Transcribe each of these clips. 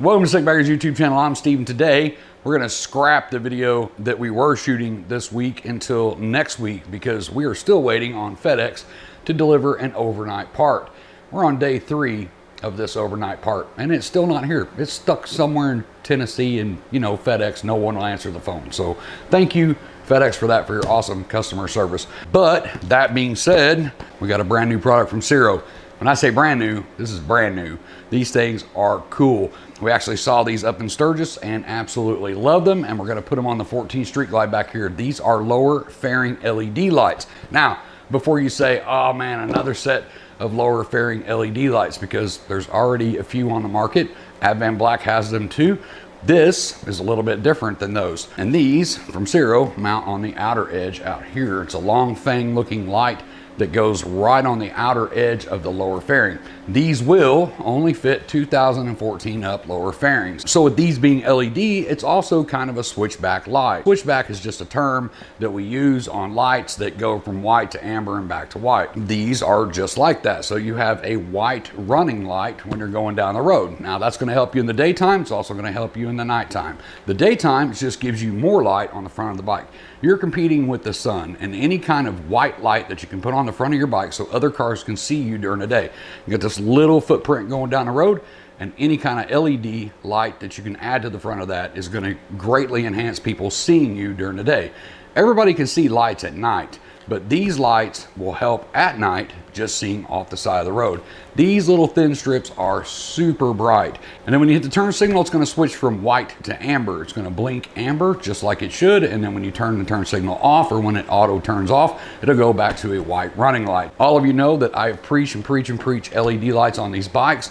Welcome to Sikbaggers YouTube channel. I'm Steve, and today we're going to scrap the video that we were shooting this week until next week because we are still waiting on FedEx to deliver an overnight part. We're on day 3 of this overnight part and it's still not here. It's stuck somewhere in Tennessee, and you know, FedEx, no one will answer the phone. So thank you, FedEx, for that, for your awesome customer service. But that being said, we got a brand new product from Ciro. When I say brand new, this is brand new. These things are cool. We actually saw these up in Sturgis and absolutely love them, and we're gonna put them on the 14th Street Glide back here. These are lower fairing LED lights. Now, before you say, oh man, another set of lower fairing LED lights, because there's already a few on the market. Advan Black has them too. This is a little bit different than those. And these from Ciro mount on the outer edge out here. It's a long fang looking light that goes right on the outer edge of the lower fairing. These will only fit 2014 up lower fairings. So with these being LED, it's also kind of a switchback light. Switchback is just a term that we use on lights that go from white to amber and back to white. These are just like that. So you have a white running light when you're going down the road. Now that's gonna help you in the daytime. It's also gonna help you in the nighttime. The daytime, it just gives you more light on the front of the bike. You're competing with the sun, and any kind of white light that you can put on the front of your bike so other cars can see you during the day. You got this little footprint going down the road, and any kind of LED light that you can add to the front of that is going to greatly enhance people seeing you during the day. Everybody can see lights at night, but these lights will help at night just seeing off the side of the road. These little thin strips are super bright. And then when you hit the turn signal, it's gonna switch from white to amber. It's gonna blink amber just like it should. And then when you turn the turn signal off, or when it auto turns off, it'll go back to a white running light. All of you know that I preach and preach and preach LED lights on these bikes.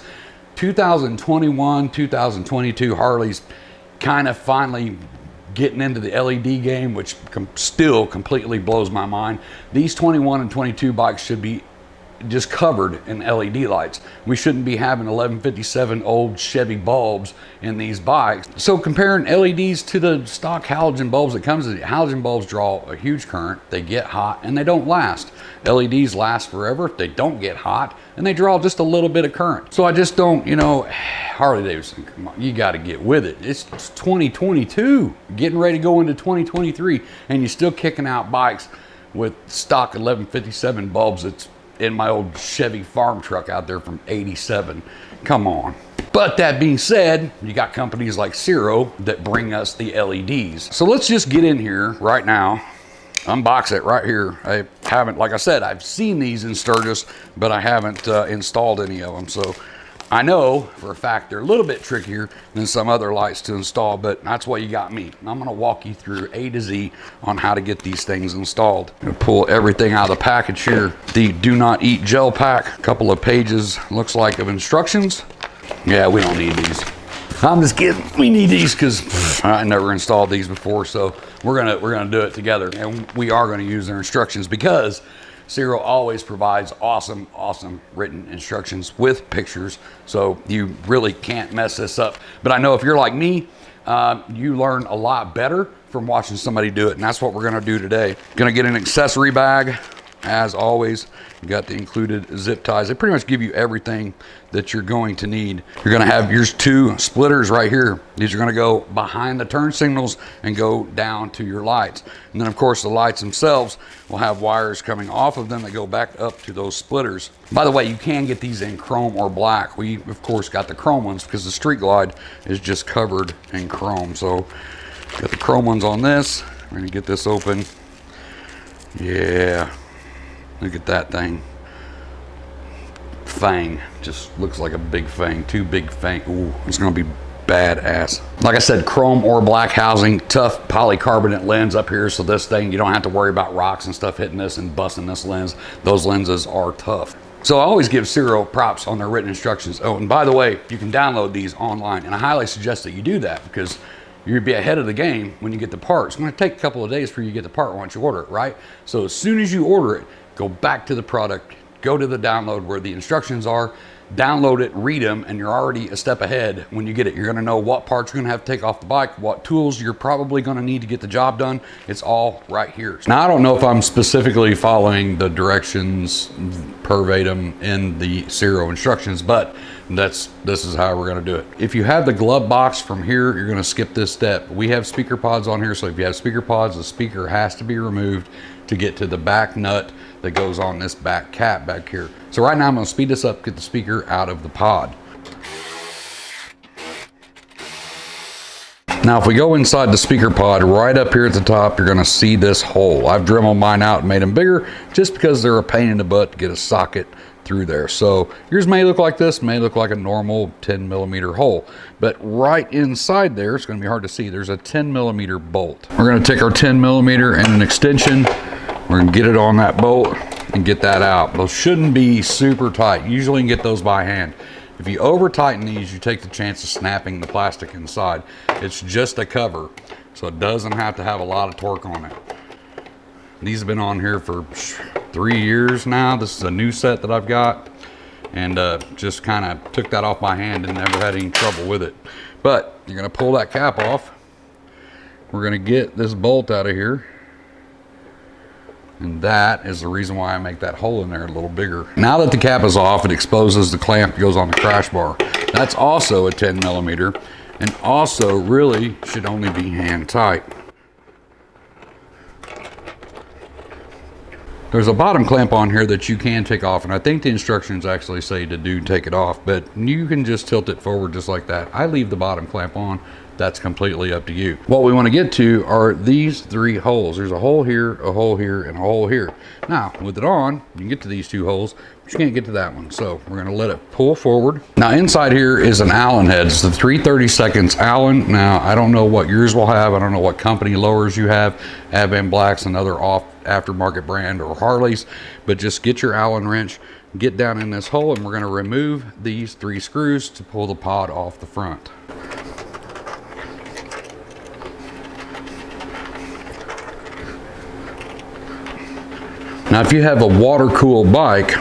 2021, 2022 Harleys kind of finally getting into the LED game, which still completely blows my mind. These 21 and 22 bikes should be just covered in LED lights. We shouldn't be having 1157 old Chevy bulbs in these bikes. So comparing LEDs to the stock halogen bulbs that comes with it, halogen bulbs draw a huge current, they get hot, and they don't last. LEDs last forever, they don't get hot, and they draw just a little bit of current. So I just don't, you know, Harley Davidson, come on, you got to get with it. It's 2022, getting ready to go into 2023, and you're still kicking out bikes with stock 1157 bulbs that's in my old Chevy farm truck out there from 87. Come on. But that being said, you got companies like Ciro that bring us the LEDs. So let's just get in here right now, unbox it right here. I haven't, like I said, I've seen these in Sturgis, but I haven't installed any of them. So I know for a fact they're a little bit trickier than some other lights to install, but that's why you got me. I'm gonna walk you through A to Z on how to get these things installed. I'm gonna pull everything out of the package here. The do not eat gel pack, a couple of pages, looks like, of instructions. Yeah, we don't need these. I'm just kidding. We need these because I never installed these before, so we're gonna do it together, and we are gonna use their instructions because Ciro always provides awesome written instructions with pictures, so you really can't mess this up. But I know if you're like me, you learn a lot better from watching somebody do it, and that's what we're gonna do today. Gonna get an accessory bag, as always. You got the included zip ties. They pretty much give you everything that you're going to need. You're gonna have your 2 splitters right here. These are gonna go behind the turn signals and go down to your lights. And then of course the lights themselves will have wires coming off of them that go back up to those splitters. By the way, you can get these in chrome or black. We of course got the chrome ones because the Street Glide is just covered in chrome. So got the chrome ones on this. We're gonna get this open. Yeah. Look at that thing. Fang. Just looks like a big fang. 2 big fang. Ooh, it's gonna be badass. Like I said, chrome or black housing, tough polycarbonate lens up here, so this thing, you don't have to worry about rocks and stuff hitting this and busting this lens. Those lenses are tough. So I always give Ciro props on their written instructions. Oh, and by the way, you can download these online, and I highly suggest that you do that because you'll be ahead of the game when you get the part. It's gonna take a couple of days for you to get the part once you order it, right? So as soon as you order it, go back to the product, go to the download where the instructions are, download it, read them, and you're already a step ahead when you get it. You're gonna know what parts you're gonna have to take off the bike, what tools you're probably gonna need to get the job done. It's all right here. Now, I don't know if I'm specifically following the directions verbatim in the Ciro instructions, but this is how we're gonna do it. If you have the glove box from here, you're gonna skip this step. We have speaker pods on here, so if you have speaker pods, the speaker has to be removed to get to the back nut that goes on this back cap back here. So right now I'm gonna speed this up, get the speaker out of the pod. Now, if we go inside the speaker pod, right up here at the top, you're gonna see this hole. I've dremelled mine out and made them bigger just because they're a pain in the butt to get a socket through there. So yours may look like this, may look like a normal 10mm hole, but right inside there, it's gonna be hard to see, there's a 10mm bolt. We're gonna take our 10mm and an extension, we're gonna get it on that bolt and get that out. Those shouldn't be super tight. Usually you can get those by hand. If you over tighten these, you take the chance of snapping the plastic inside. It's just a cover, so it doesn't have to have a lot of torque on it. These have been on here for 3 years now. This is a new set that I've got, and just kind of took that off my hand and never had any trouble with it. But you're gonna pull that cap off. We're gonna get this bolt out of here. And that is the reason why I make that hole in there a little bigger. Now that the cap is off, it exposes the clamp that goes on the crash bar. That's also a 10mm, and also really should only be hand tight. There's a bottom clamp on here that you can take off, and I think the instructions actually say to take it off, but you can just tilt it forward just like that. I leave the bottom clamp on. That's completely up to you. What we want to get to are these 3 holes. There's a hole here, a hole here, and a hole here. Now, with it on, you can get to these 2 holes, but you can't get to that one. So we're gonna let it pull forward. Now, inside here is an Allen head. It's the 3/32 Allen. Now, I don't know what yours will have. I don't know what company lowers you have. Advan Black's another aftermarket brand, or Harley's, but just get your Allen wrench, get down in this hole, and we're gonna remove these 3 screws to pull the pod off the front. Now, if you have a water-cooled bike,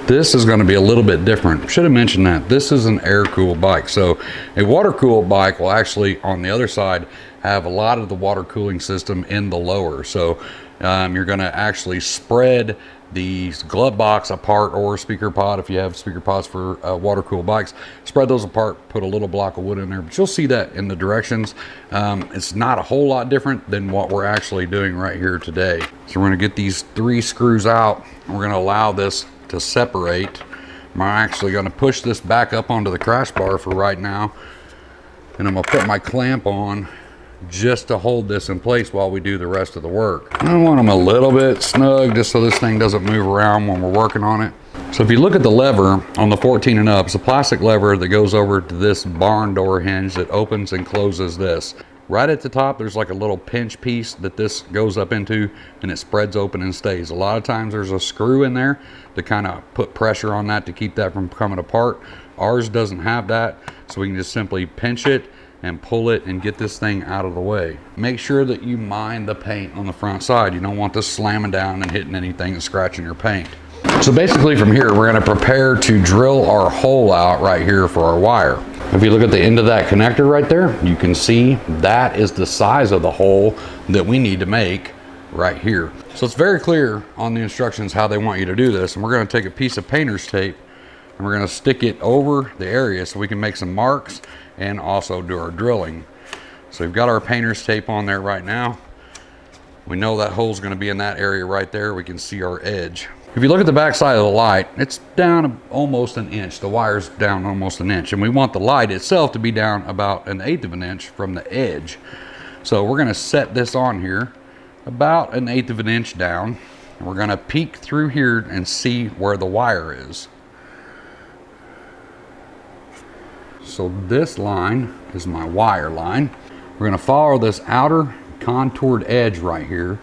this is going to be a little bit different. Should have mentioned that. This is an air-cooled bike. So a water-cooled bike will actually, on the other side, have a lot of the water cooling system in the lower. So you're going to actually spread the glove box apart, or speaker pod if you have speaker pods for water-cooled bikes. Spread those apart, put a little block of wood in there, but you'll see that in the directions. It's not a whole lot different than what we're actually doing right here today. So we're gonna get these 3 screws out, and we're gonna allow this to separate. I'm actually gonna push this back up onto the crash bar for right now, and I'm gonna put my clamp on just to hold this in place while we do the rest of the work. I want them a little bit snug just so this thing doesn't move around when we're working on it. So if you look at the lever on the 14 and up, it's a plastic lever that goes over to this barn door hinge that opens and closes this. Right at the top, there's like a little pinch piece that this goes up into, and it spreads open and stays. A lot of times there's a screw in there to kind of put pressure on that to keep that from coming apart. Ours doesn't have that, so we can just simply pinch it and pull it and get this thing out of the way. Make sure that you mind the paint on the front side. You don't want this slamming down and hitting anything and scratching your paint. So basically from here, we're gonna prepare to drill our hole out right here for our wire. If you look at the end of that connector right there, you can see that is the size of the hole that we need to make right here. So it's very clear on the instructions how they want you to do this. And we're gonna take a piece of painter's tape and we're gonna stick it over the area so we can make some marks and also do our drilling. So we've got our painter's tape on there right now. We know that hole's gonna be in that area right there. We can see our edge. If you look at the back side of the light, it's down almost an inch. The wire's down almost an inch, and we want the light itself to be down about 1/8 of an inch from the edge. So we're gonna set this on here about 1/8 of an inch down. And we're gonna peek through here and see where the wire is. So this line is my wire line. We're gonna follow this outer contoured edge right here,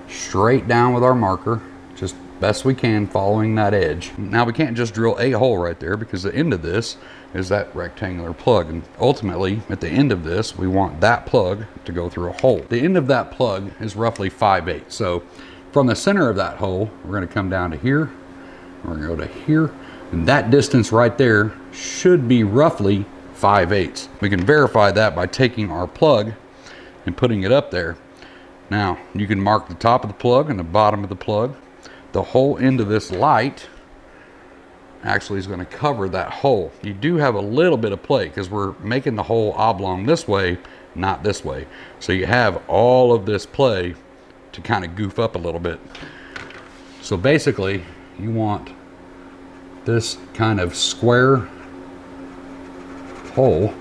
straight down with our marker, just best we can following that edge. Now we can't just drill a hole right there because the end of this is that rectangular plug. And ultimately at the end of this, we want that plug to go through a hole. The end of that plug is roughly 5/8. So from the center of that hole, we're gonna come down to here We're gonna go to here, and that distance right there should be roughly 5/8. We can verify that by taking our plug and putting it up there. Now, you can mark the top of the plug and the bottom of the plug. The whole end of this light actually is going to cover that hole. You do have a little bit of play because we're making the hole oblong this way, not this way. So you have all of this play to kind of goof up a little bit. So basically, you want this kind of square hole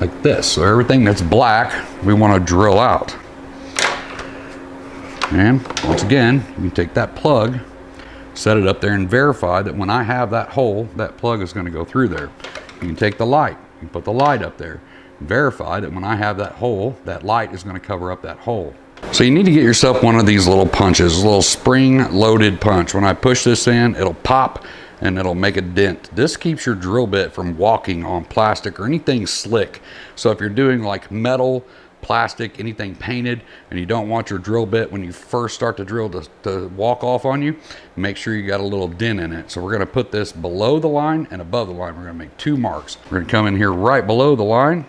like this. So everything that's black, we want to drill out. And once again, you can take that plug, set it up there, and verify that when I have that hole, that plug is going to go through there. You can take the light, you put the light up there, verify that when I have that hole, that light is going to cover up that hole. So you need to get yourself one of these little punches, a little spring-loaded punch. When I push this in, it'll pop and it'll make a dent. This keeps your drill bit from walking on plastic or anything slick. So if you're doing like metal, plastic, anything painted, and you don't want your drill bit when you first start to drill to walk off on you, make sure you got a little dent in it. So we're going to put this below the line and above the line. We're going to make 2 marks. We're going to come in here right below the line.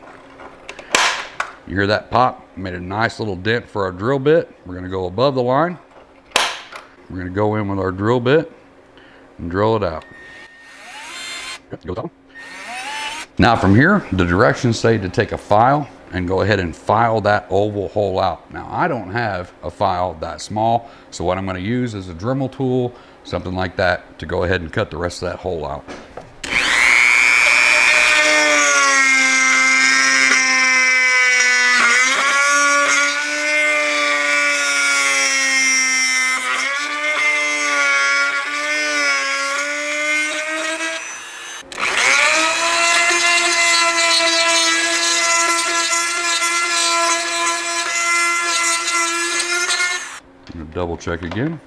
You hear that pop? Made a nice little dent for our drill bit. We're going to go above the line. We're going to go in with our drill bit and drill it out. Now from here, the directions say to take a file and go ahead and file that oval hole out. Now I don't have a file that small, so what I'm going to use is a Dremel tool, something like that, to go ahead and cut the rest of that hole out. Double check again.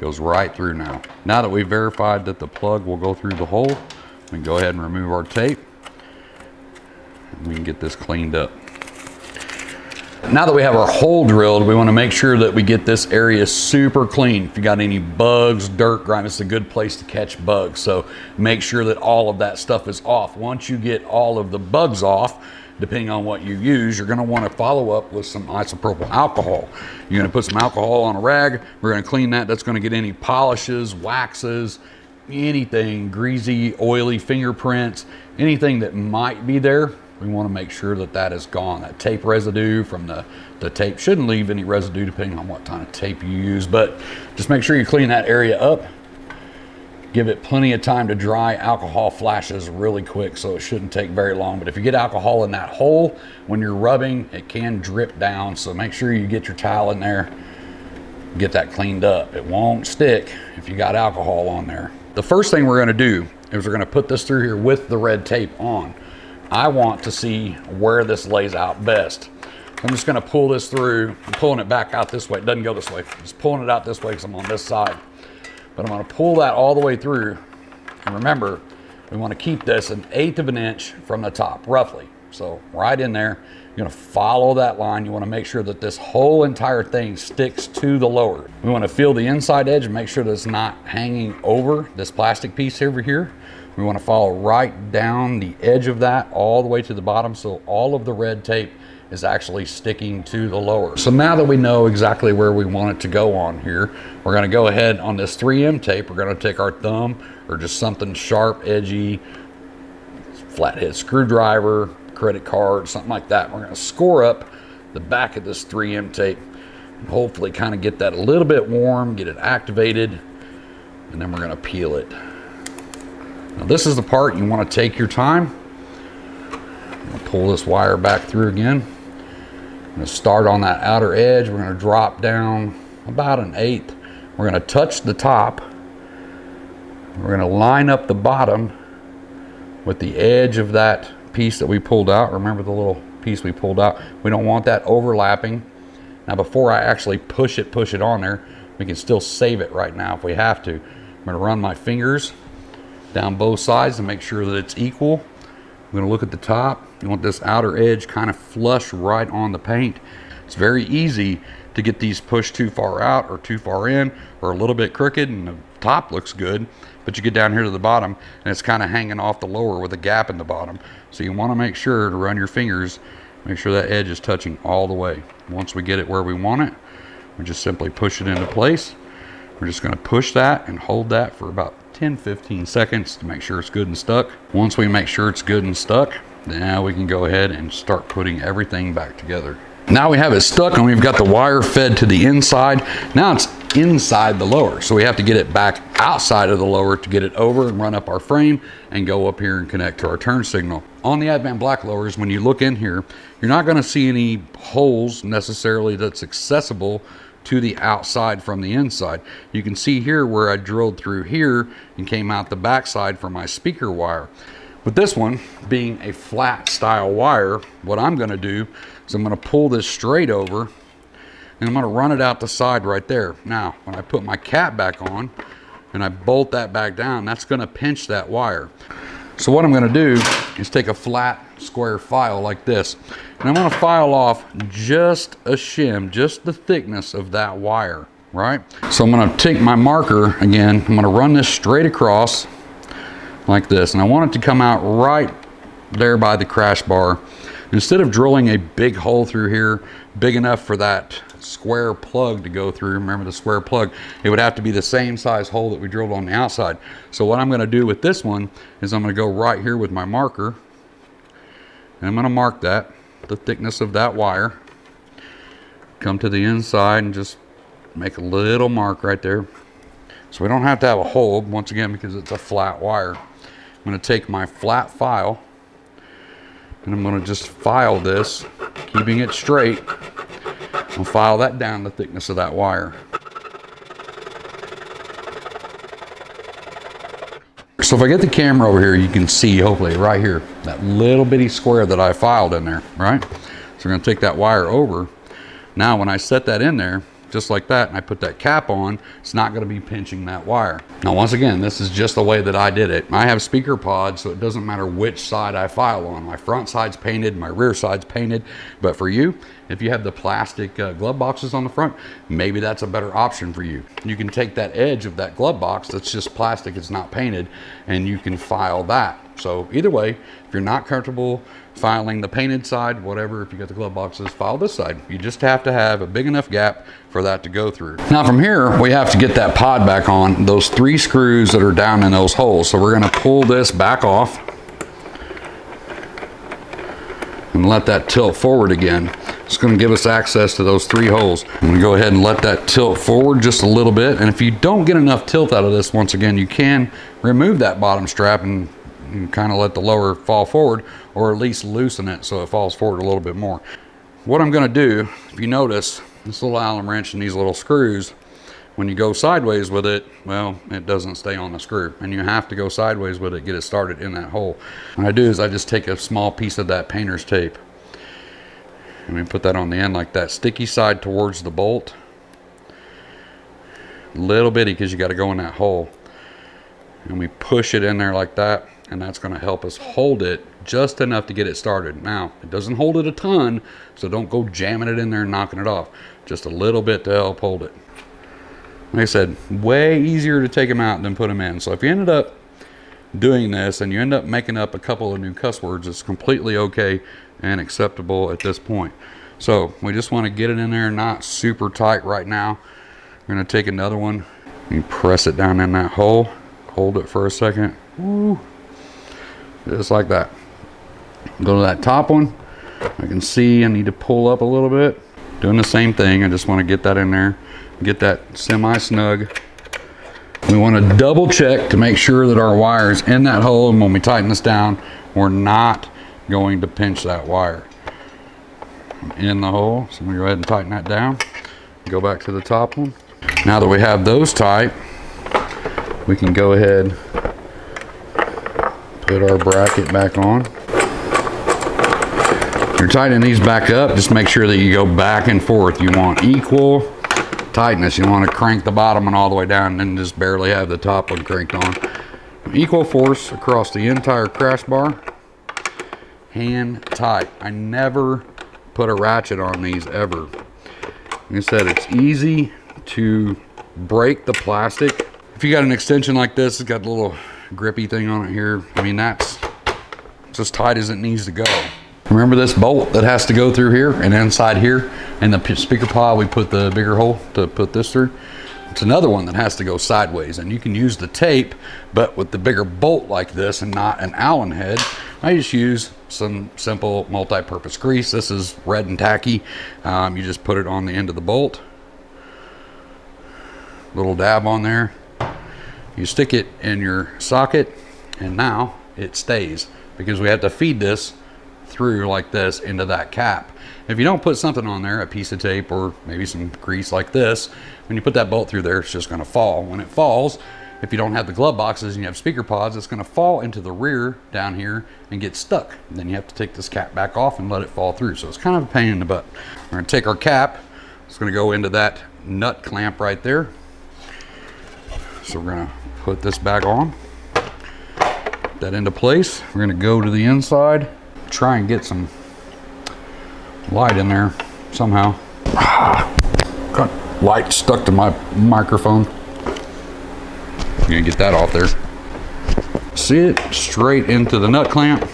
Goes right through now. Now that we've verified that the plug will go through the hole, we can go ahead and remove our tape. And we can get this cleaned up. Now that we have our hole drilled, we want to make sure that we get this area super clean. If you got any bugs, dirt, grime, it's a good place to catch bugs. So make sure that all of that stuff is off. Once you get all of the bugs off, depending on what you use, you're going to want to follow up with some isopropyl alcohol. You're going to put some alcohol on a rag. We're going to clean that. That's going to get any polishes, waxes, anything, greasy, oily fingerprints, anything that might be there. We want to make sure that that is gone. That tape residue from the tape shouldn't leave any residue depending on what kind of tape you use, but just make sure you clean that area up. Give it plenty of time to dry. Alcohol flashes really quick, so it shouldn't take very long. But if you get alcohol in that hole, when you're rubbing, it can drip down. So make sure you get your towel in there, get that cleaned up. It won't stick if you got alcohol on there. The first thing we're gonna do is we're gonna put this through here with the red tape on. I want to see where this lays out best. I'm just gonna pull this through. I'm pulling it back out this way. It doesn't go this way. I'm just pulling it out this way because I'm on this side. But I'm going to pull that all the way through. And remember, we want to keep this 1/8 of an inch from the top, roughly. So right in there, you're going to follow that line. You want to make sure that this whole entire thing sticks to the lower. We want to feel the inside edge and make sure that it's not hanging over this plastic piece over here. We want to follow right down the edge of that all the way to the bottom, so all of the red tape is actually sticking to the lower. So now that we know exactly where we want it to go on here, we're going to go ahead on this 3M tape. We're going to take our thumb or just something sharp, edgy, flathead screwdriver, credit card, something like that. We're going to score up the back of this 3M tape and hopefully kind of get that a little bit warm, get it activated, and then we're going to peel it. Now this is the part you want to take your time. I'm going to pull this wire back through again. I'm going to start on that outer edge. We're going to drop down about 1/8. We're going to touch the top. We're going to line up the bottom with the edge of that piece that we pulled out. Remember the little piece we pulled out? We don't want that overlapping. Now before I actually push it on there, we can still save it right now if we have to. I'm going to run my fingers down both sides and make sure that it's equal. I'm going to look at the top. You want this outer edge kind of flush right on the paint. It's very easy to get these pushed too far out or too far in or a little bit crooked, and the top looks good, but you get down here to the bottom and it's kind of hanging off the lower with a gap in the bottom. So you want to make sure to run your fingers, make sure that edge is touching all the way. Once we get it where we want it, we just simply push it into place. We're just going to push that and hold that for about 10-15 seconds to make sure it's good and stuck. Once we make sure it's good and stuck, now we can go ahead and start putting everything back together. Now we have it stuck and we've got the wire fed to the inside. Now it's inside the lower, so we have to get it back outside of the lower to get it over and run up our frame and go up here and connect to our turn signal. On the Advent Black lowers, when you look in here, you're not going to see any holes necessarily that's accessible to the outside from the inside. You can see here where I drilled through here and came out the backside for my speaker wire. With this one being a flat style wire, what I'm going to do is I'm going to pull this straight over and I'm going to run it out the side right there. Now, when I put my cap back on and I bolt that back down, that's going to pinch that wire. So what I'm going to do is take a flat square file like this, and I'm going to file off just a shim, just the thickness of that wire, right? So I'm going to take my marker again, I'm going to run this straight across like this, and I want it to come out right there by the crash bar. Instead of drilling a big hole through here, big enough for that square plug to go through, remember the square plug, it would have to be the same size hole that we drilled on the outside. So what I'm going to do with this one is I'm going to go right here with my marker, and I'm going to mark that, the thickness of that wire, come to the inside and just make a little mark right there. So we don't have to have a hole, once again, because it's a flat wire. I'm going to take my flat file and I'm going to just file this, keeping it straight. I'll file that down the thickness of that wire. So if I get the camera over here, you can see, hopefully, right here, that little bitty square that I filed in there, right? So we're going to take that wire over. Now when I set that in there, just like that, and I put that cap on, it's not going to be pinching that wire. Now once again, this is just the way that I did it. I have speaker pods, so it doesn't matter which side I file on. My front side's painted, my rear side's painted, but for you, if you have the plastic glove boxes on the front, maybe that's a better option for you. You can take that edge of that glove box that's just plastic, it's not painted, and you can file that. So either way, if you're not comfortable filing the painted side, whatever, if you got the glove boxes, file this side. You just have to have a big enough gap for that to go through. Now from here, we have to get that pod back on, those 3 screws that are down in those holes. So we're going to pull this back off and let that tilt forward again. It's going to give us access to those 3 holes. I'm going to go ahead and let that tilt forward just a little bit. And if you don't get enough tilt out of this, once again, you can remove that bottom strap and kind of let the lower fall forward, or at least loosen it so it falls forward a little bit more. What I'm going to do, if you notice, this little Allen wrench and these little screws, when you go sideways with it, well, it doesn't stay on the screw, and you have to go sideways with it, get it started in that hole. What I do is I just take a small piece of that painter's tape and we put that on the end like that, sticky side towards the bolt, little bitty, because you got to go in that hole, and we push it in there like that, and that's going to help us hold it just enough to get it started. Now, it doesn't hold it a ton, so don't go jamming it in there and knocking it off. Just a little bit to help hold it. Like I said, way easier to take them out than put them in. So if you ended up doing this and you end up making up a couple of new cuss words, it's completely okay and acceptable at this point. So we just want to get it in there, not super tight right now. We're going to take another one and press it down in that hole. Hold it for a second. Woo. Just like that. Go to that top one. I can see I need to pull up a little bit. Doing the same thing. I just want to get that in there. Get that semi-snug. We want to double check to make sure that our wire is in that hole, and when we tighten this down, we're not going to pinch that wire. In the hole. So I'm going to go ahead and tighten that down. Go back to the top one. Now that we have those tight, we can go ahead, put our bracket back on. You're tightening these back up, just make sure that you go back and forth. You want equal tightness. You want to crank the bottom one all the way down and then just barely have the top one cranked on. Equal force across the entire crash bar. Hand tight. I never put a ratchet on these ever. Like I said, it's easy to break the plastic. If you got an extension like this, it's got a little grippy thing on it here. I mean, it's as tight as it needs to go. Remember this bolt that has to go through here and inside here? And the speaker pod, we put the bigger hole to put this through. It's another one that has to go sideways, and you can use the tape, but with the bigger bolt like this and not an Allen head, I just use some simple multi-purpose grease. This is red and tacky. You just put it on the end of the bolt. Little dab on there. You stick it in your socket, and now it stays, because we have to feed this through like this into that cap. If you don't put something on there, a piece of tape or maybe some grease like this, when you put that bolt through there, it's just going to fall. When it falls, if you don't have the glove boxes and you have speaker pods, it's going to fall into the rear down here and get stuck. And then you have to take this cap back off and let it fall through. So it's kind of a pain in the butt. We're going to take our cap. It's going to go into that nut clamp right there. So we're going to put this back on, put that into place. We're going to go to the inside, try and get some light in there somehow. Got light stuck to my microphone. I'm gonna get that off there. See it? Straight into the nut clamp.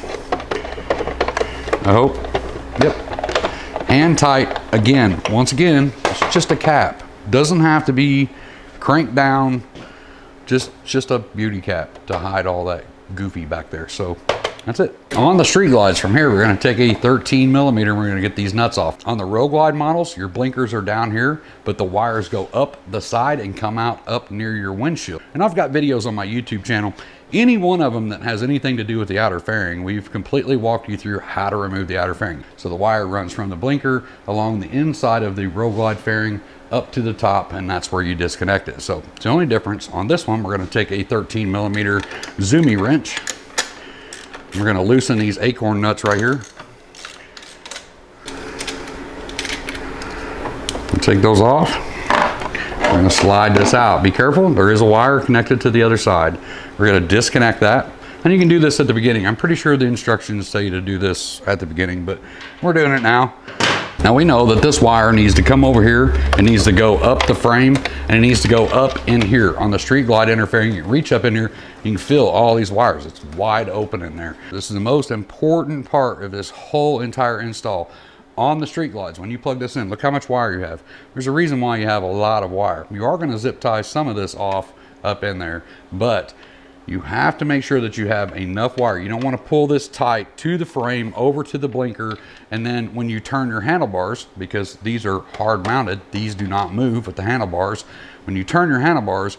I hope. Yep. Hand tight. Again, once again, it's just a cap. Doesn't have to be cranked down. Just a beauty cap to hide all that goofy back there. So that's it. On the street glides from here, we're going to take a 13 millimeter and we're going to get these nuts off. On the Road Glide models, your blinkers are down here, but the wires go up the side and come out up near your windshield. And I've got videos on my YouTube channel. Any one of them that has anything to do with the outer fairing, we've completely walked you through how to remove the outer fairing. So the wire runs from the blinker along the inside of the Road Glide fairing up to the top, and that's where you disconnect it. So it's the only difference. On this one, we're going to take a 13 millimeter zoomy wrench. We're going to loosen these acorn nuts right here. Take those off. We're going to slide this out. Be careful, there is a wire connected to the other side. We're going to disconnect that. And you can do this at the beginning. I'm pretty sure the instructions say you to do this at the beginning, but we're doing it now. Now we know that this wire needs to come over here. It needs to go up the frame, and it needs to go up in here. On the Street Glide interfering, you can reach up in here, you can feel all these wires. It's wide open in there. This is the most important part of this whole entire install. On the Street Glides, when you plug this in, look how much wire you have. There's a reason why you have a lot of wire. You are going to zip tie some of this off up in there, but you have to make sure that you have enough wire. You don't want to pull this tight to the frame over to the blinker, and then when you turn your handlebars, because these are hard mounted, these do not move with the handlebars. When you turn your handlebars,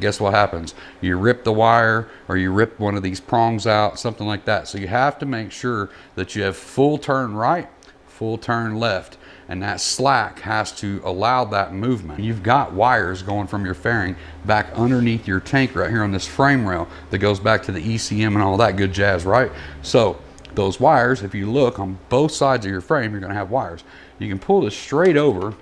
guess what happens? You rip the wire, or you rip one of these prongs out, something like that. So you have to make sure that you have full turn right, full turn left, and that slack has to allow that movement. You've got wires going from your fairing back underneath your tank right here on this frame rail that goes back to the ECM and all that good jazz, right? So those wires, if you look on both sides of your frame, you're going to have wires. You can pull this straight over.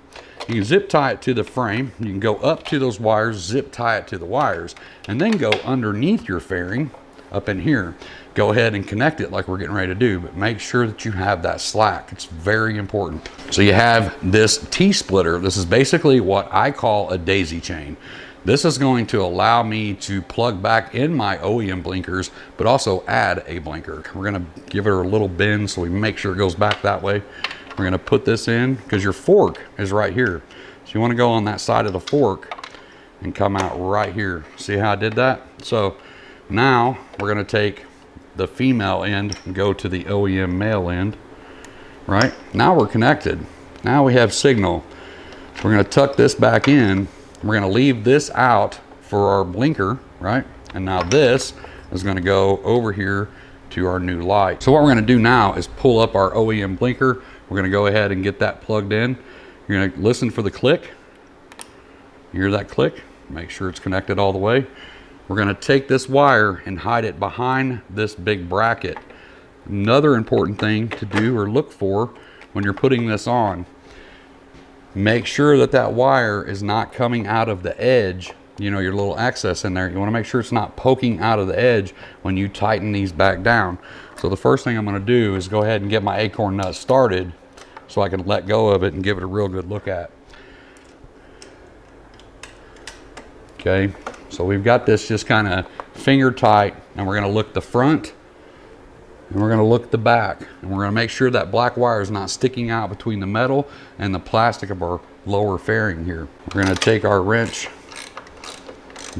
You can zip tie it to the frame. You can go up to those wires, zip tie it to the wires, and then go underneath your fairing up in here. Go ahead and connect it like we're getting ready to do, but make sure that you have that slack. It's very important. So you have this T-splitter. This is basically what I call a daisy chain. This is going to allow me to plug back in my OEM blinkers, but also add a blinker. We're gonna give it a little bend so we make sure it goes back that way. We're gonna put this in because your fork is right here. So you wanna go on that side of the fork and come out right here. See how I did that? So now we're gonna take the female end and go to the OEM male end, right? Now we're connected. Now we have signal. We're gonna tuck this back in. We're gonna leave this out for our blinker, right? And now this is gonna go over here to our new light. So what we're gonna do now is pull up our OEM blinker. We're gonna go ahead and get that plugged in. You're gonna listen for the click. You hear that click? Make sure it's connected all the way. We're gonna take this wire and hide it behind this big bracket. Another important thing to do or look for when you're putting this on, make sure that that wire is not coming out of the edge, you know, your little access in there. You wanna make sure it's not poking out of the edge when you tighten these back down. So the first thing I'm gonna do is go ahead and get my acorn nut started so I can let go of it and give it a real good look at. Okay, so we've got this just kind of finger tight, and we're going to look the front and we're going to look the back, and we're going to make sure that black wire is not sticking out between the metal and the plastic of our lower fairing here. We're going to take our wrench,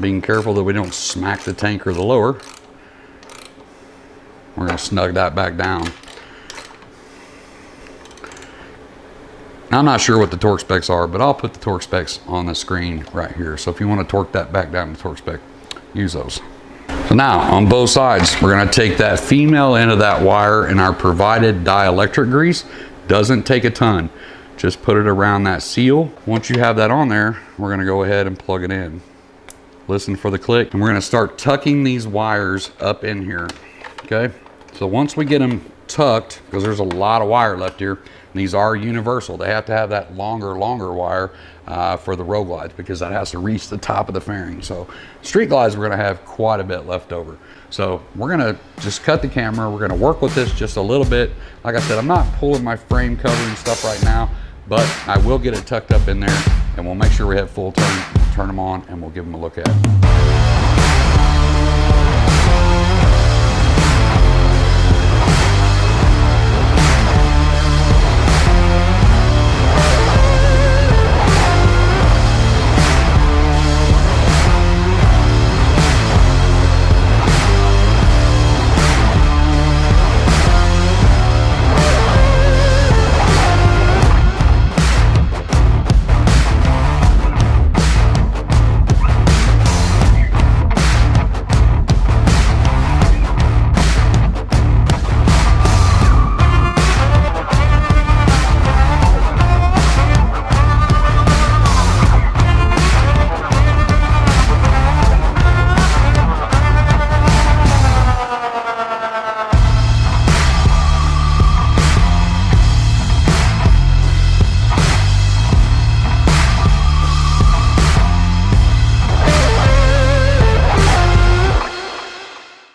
being careful that we don't smack the tank or the lower. We're going to snug that back down. Now, I'm not sure what the torque specs are, but I'll put the torque specs on the screen right here. So if you want to torque that back down to torque spec, use those. So now on both sides, we're going to take that female end of that wire in our provided dielectric grease. Doesn't take a ton. Just put it around that seal. Once you have that on there, we're going to go ahead and plug it in. Listen for the click, and we're going to start tucking these wires up in here. Okay, so once we get them tucked, because there's a lot of wire left here, and these are universal. They have to have that longer wire for the road glides, because that has to reach the top of the fairing. So street glides, we're going to have quite a bit left over. So we're going to just cut the camera. We're going to work with this just a little bit. Like I said, I'm not pulling my frame cover and stuff right now, but I will get it tucked up in there, and we'll make sure we have full turn them on, and we'll give them a look at it.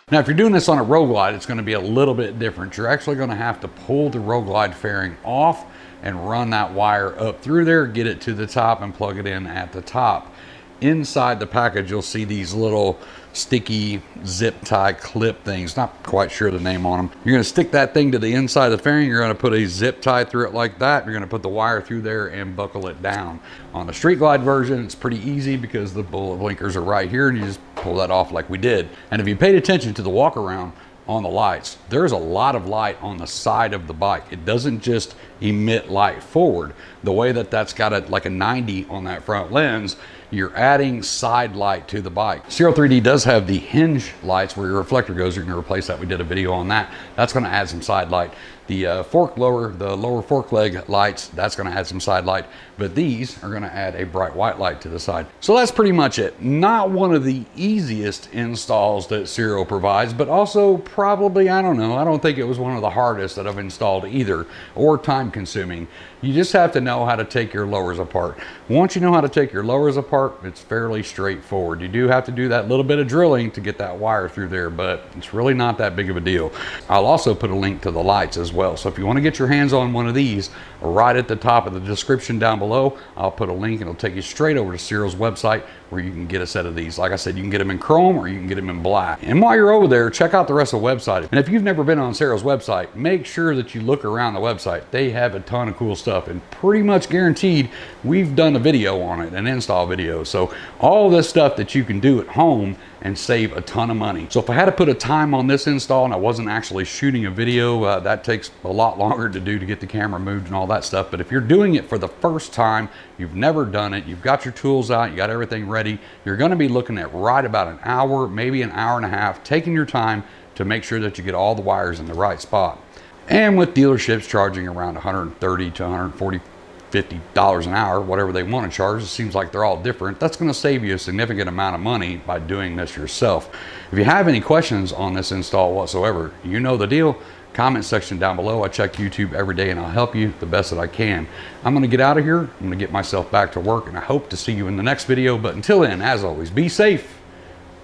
Now, if you're doing this on a road glide, it's going to be a little bit different. You're actually going to have to pull the road glide fairing off and run that wire up through there, get it to the top, and plug it in at the top. Inside the package, you'll see these little sticky zip tie clip things. Not quite sure the name on them. You're going to stick that thing to the inside of the fairing. You're going to put a zip tie through it like that. You're going to put the wire through there and buckle it down. On the street glide version, it's pretty easy because the bullet blinkers are right here, and you just pull that off like we did. And if you paid attention to the walk around on the lights, there's a lot of light on the side of the bike. It doesn't just emit light forward. The way that that's got like a 90 on that front lens, you're adding side light to the bike. Ciro 3D does have the hinge lights where your reflector goes. You're going to replace that. We did a video on that. That's going to add some side light. The the lower fork leg lights, that's going to add some side light, but these are going to add a bright white light to the side. So that's pretty much it. Not one of the easiest installs that Ciro provides, but also probably, I don't know, I don't think it was one of the hardest that I've installed either, or time consuming. You just have to know how to take your lowers apart. Once you know how to take your lowers apart, it's fairly straightforward. You do have to do that little bit of drilling to get that wire through there, but it's really not that big of a deal. I'll also put a link to the lights as well. So if you want to get your hands on one of these, right at the top of the description down below, I'll put a link and it'll take you straight over to Ciro's website where you can get a set of these. Like I said, you can get them in chrome or you can get them in black. And while you're over there, check out the rest of the website. And if you've never been on Ciro's website, make sure that you look around the website. They have a ton of cool stuff, and pretty much guaranteed we've done a video on it, an install video. So all this stuff that you can do at home and save a ton of money. So if I had to put a time on this install and I wasn't actually shooting a video, that takes a lot longer to do to get the camera moved and all that stuff. But if you're doing it for the first time, you've never done it, you've got your tools out, you got everything ready, you're going to be looking at right about an hour, maybe an hour and a half, taking your time to make sure that you get all the wires in the right spot. And with dealerships charging around $130 to $140, $50 an hour, whatever they want to charge, it seems like they're all different. That's going to save you a significant amount of money by doing this yourself. If you have any questions on this install whatsoever, you know the deal. Comment section down below. I check YouTube every day and I'll help you the best that I can. I'm going to get out of here. I'm going to get myself back to work, and I hope to see you in the next video. But until then, as always, be safe.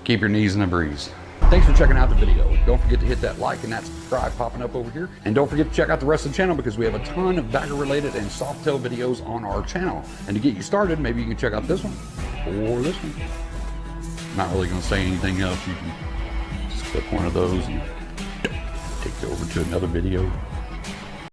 Keep your knees in the breeze. Thanks for checking out the video. Don't forget to hit that like and that subscribe popping up over here. And don't forget to check out the rest of the channel because we have a ton of bagger related and softail videos on our channel. And to get you started, maybe you can check out this one or this one. not really going to say anything else. You can just click one of those and take you over to another video.